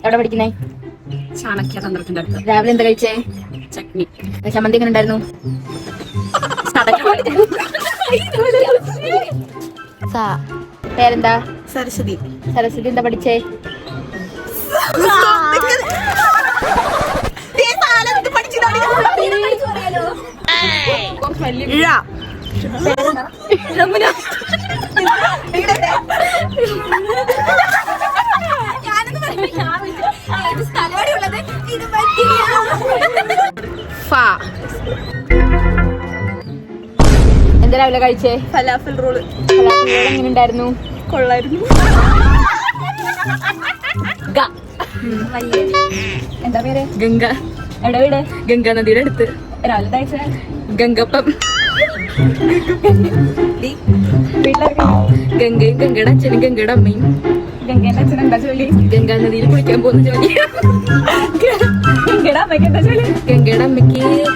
എവിടെ പഠിക്കുന്നേ? ചാണക്യ തന്ത്രത്തിന്റെ അടുത്ത്. രാവിലെ എന്താ കഴിച്ചേ? ചട്നി. ചമ്മന്തി എങ്ങനെ ഉണ്ടായിരുന്നു? പേരെന്താ? സരസ്വതി. സരസ്വതി എന്താ പഠിച്ചേ? എന്താ രാവിലെ കഴിച്ചേ? Falafel roll. എങ്ങനെ ഉണ്ടായിരുന്നു? കൊള്ളായിരുന്നു. എന്താ പേര്? ഗംഗ. എവിടെ വീട്? ഗംഗാ നദിയുടെ അടുത്ത്. രാവിലെ കഴിച്ചേ? ഗംഗപ്പം. വീട്ടിലൊക്കെ ഗംഗയും ഗംഗയുടെ അച്ഛനും ഗംഗയുടെ അമ്മയും. ഗംഗേന്റെ അച്ഛൻ എന്താ ജോലി? ഗംഗാ നദിയിൽ കുളിക്കാൻ പോകുന്ന ജോലി. ഗംഗയുടെ അമ്മയ്ക്ക് എന്താ ജോലി? ഗംഗയുടെ അമ്മയ്ക്ക് ഇത്